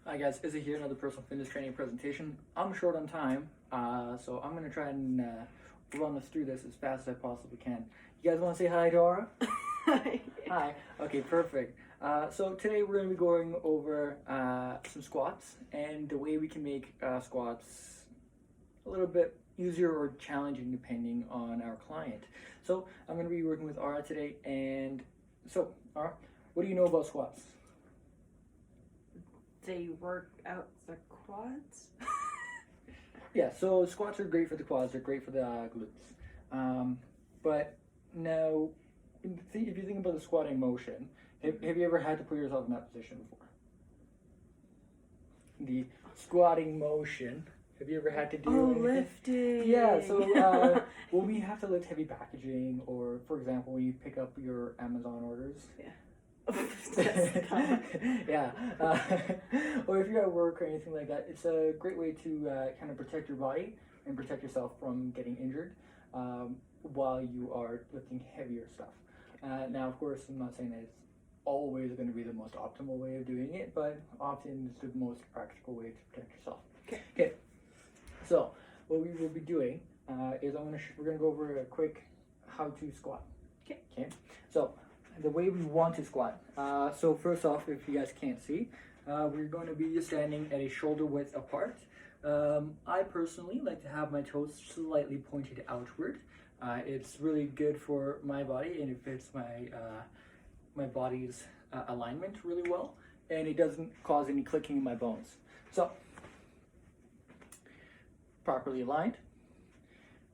Hi guys, Izzy here, another personal fitness training presentation. I'm short on time, so I'm gonna try and run us through this as fast as I possibly can. You guys want to say hi to Aura? Hi. Hi. Okay, perfect. So today we're gonna be going over some squats and the way we can make squats a little bit easier or challenging depending on our client. So I'm gonna be working with Aura today, and so Aura, what do you know about squats? They work out the quads. Yeah, so squats are great for the quads, they're great for the glutes. But now, if you think about the squatting motion, have you ever had to put yourself in that position before? The squatting motion, have you ever had to do anything? Lifting. Yeah, so when we have to lift heavy packaging, or for example, when you pick up your Amazon orders. Yeah. Yeah, or if you're at work or anything like that, it's a great way to kind of protect your body and protect yourself from getting injured while you are lifting heavier stuff. Now, of course, I'm not saying that it's always going to be the most optimal way of doing it, but often it's the most practical way to protect yourself. Okay. So what we will be doing is we're going to go over a quick how-to squat. Okay. So the way we want to squat. So first off, if you guys can't see, we're going to be standing at a shoulder width apart. I personally like to have my toes slightly pointed outward. It's really good for my body, and it fits my body's alignment really well, and it doesn't cause any clicking in my bones. So properly aligned.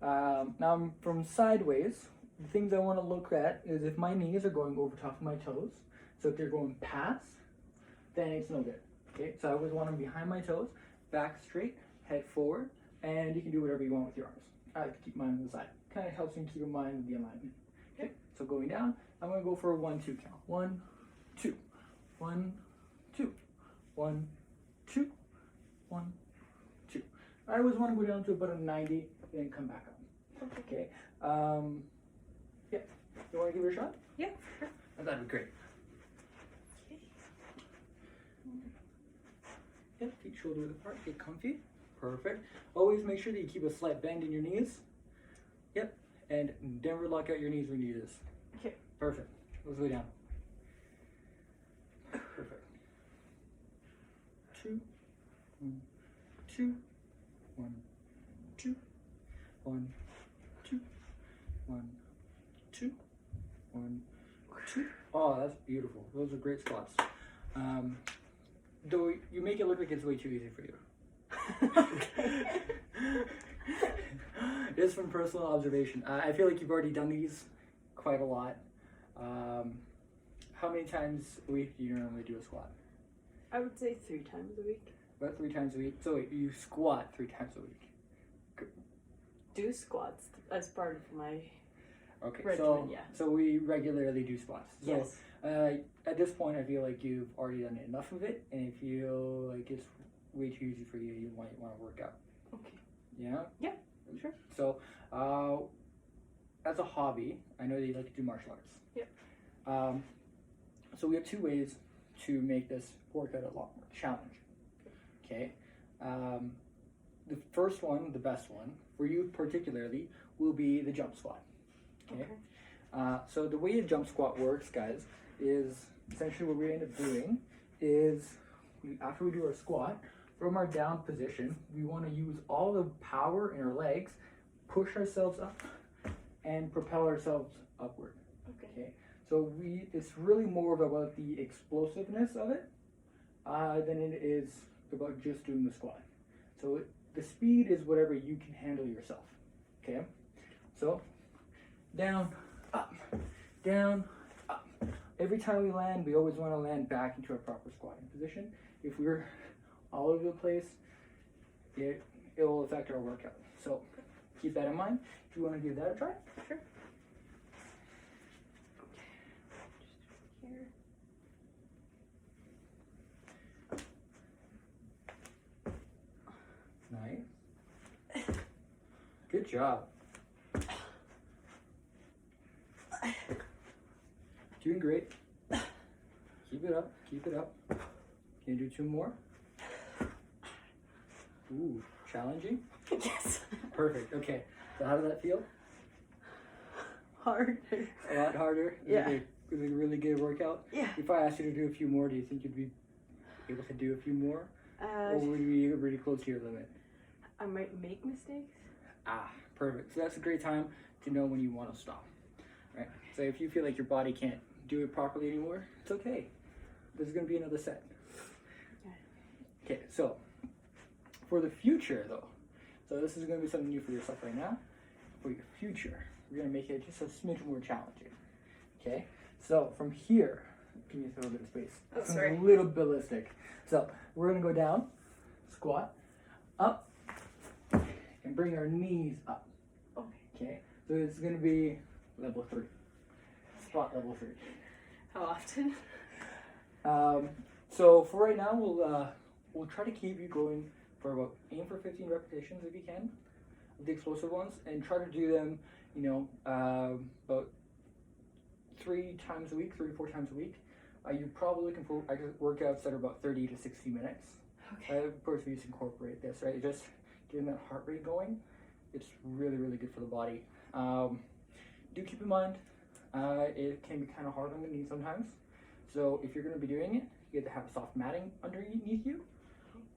Now from sideways, the things I want to look at is if my knees are going over top of my toes. So if they're going past, then it's no good. Okay, so I always want them behind my toes, back straight, head forward, and you can do whatever you want with your arms. I like to keep mine on the side. Kind of helps me keep in mind with the alignment. Okay, so going down, I'm going to go for a 1-2 count. 1, 2, 1, 2, 1, 2, 1, 2. I always want to go down to about a 90, then come back up. Okay. Yeah, you want to give it a shot? Yeah, sure. That'd be great. Yeah, feet shoulder width apart, get comfy. Perfect. Always make sure that you keep a slight bend in your knees. Yep, and never lock out your knees when you do this. Okay. Perfect. Let's go down. Perfect. 2, 1, 2, 1, 2, 1, 2, 1, 2, 1, 2. Oh, that's beautiful. Those are great squats. Though you make it look like it's way too easy for you. Just from personal observation, I feel like you've already done these quite a lot. How many times a week do you normally do a squat? I would say 3 times a week. About 3 times a week. So wait, you squat 3 times a week. Do squats as part of my Okay, regimen, yeah. So we regularly do squats. So, yes. At this point, I feel like you've already done enough of it, and if you feel like it's way too easy for you, you might want to work out. Okay. Yeah? Yeah, sure. So, as a hobby, I know that you like to do martial arts. Yep. So we have 2 ways to make this workout a lot more challenging. Okay? The first one, the best one, for you particularly, will be the jump squat. Okay? So the way a jump squat works, guys, is essentially what we end up doing is after we do our squat, from our down position, we want to use all the power in our legs, push ourselves up, and propel ourselves upward. Okay. So it's really more about the explosiveness of it than it is about just doing the squat. So the speed is whatever you can handle yourself. Okay. So down, up, down, up. Every time we land, we always want to land back into our proper squatting position. If we're all over the place, it will affect our workout. So keep that in mind. If you want to give that a try, Sure. Nice. Good job. Doing great. Keep it up. Keep it up. Can you do 2 more? Ooh, challenging. Yes. Perfect. Okay. So how does that feel? Hard. A lot harder. Yeah. Is it a really good workout? Yeah. If I asked you to do a few more, do you think you'd be able to do a few more, or would you be really close to your limit? I might make mistakes. Ah, perfect. So that's a great time to know when you want to stop. Right. So if you feel like your body can't do it properly anymore, it's okay. There's going to be another set. Okay. So for the future, though, so this is going to be something new for yourself right now. For your future, we're going to make it just a smidge more challenging. Okay. So from here, give me a little bit of space. Oh, It's sorry. a little ballistic. So we're going to go down, squat, up, and bring our knees up. Okay. Okay. So it's going to be level 3. Squat level 3. How often? So for right now, we'll try to keep you going for aim for 15 repetitions if you can, the explosive ones, and try to do them, about 3 times a week, 3 to 4 times a week. You're probably looking for workouts that are about 30 to 60 minutes. Okay. Of course, we just incorporate this, right? Just getting that heart rate going. It's really, really good for the body. Do keep in mind, it can be kind of hard on the knee sometimes. So if you're going to be doing it, you have to have soft matting underneath you,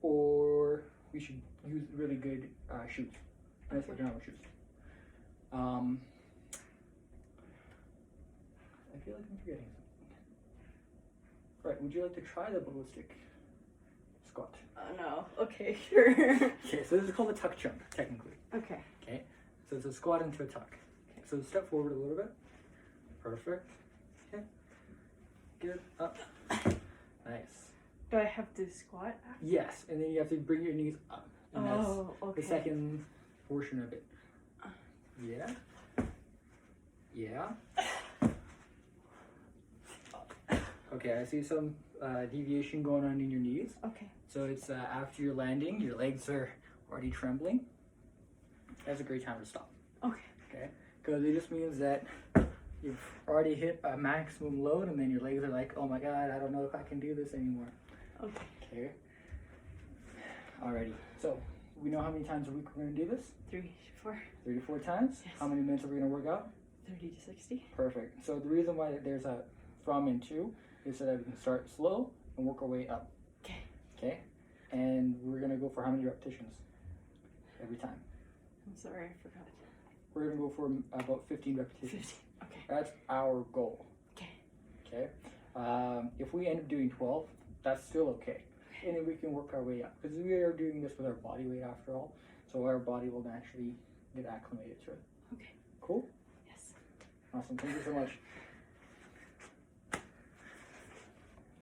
or we should use really good shoes, nice ergonomic shoes. I feel like I'm forgetting something. Right, would you like to try the ballistic squat? No. Okay, sure. Okay, so this is called a tuck jump, technically. Okay. Okay, so it's a squat into a tuck. Okay, so step forward a little bit. Perfect. Okay, good, up. Nice. Do I have to squat after? Yes, and then you have to bring your knees up. And that's Okay. the second portion of it. Yeah. Yeah. Okay, I see some deviation going on in your knees. Okay. So it's after you're landing, your legs are already trembling. That's a great time to stop. Okay. Okay? Because it just means that you've already hit a maximum load, and then your legs are like, oh my god, I don't know if I can do this anymore. Okay. Okay. Alrighty. So we know how many times a week we're going to do this? 3, 4, 3 to 4 times. Yes. How many minutes are we going to work out? 30 to 60. Perfect. So the reason why there's a from and to is so that we can start slow and work our way up. Okay. Okay? And we're going to go for how many repetitions every time? I'm sorry, I forgot. We're going to go for about 15 repetitions. 50. Okay. That's our goal. Okay. Okay? If we end up doing 12, that's still okay. And then we can work our way up. Because we are doing this with our body weight after all. So our body will naturally get acclimated to it. Okay. Cool? Yes. Awesome. Thank you so much.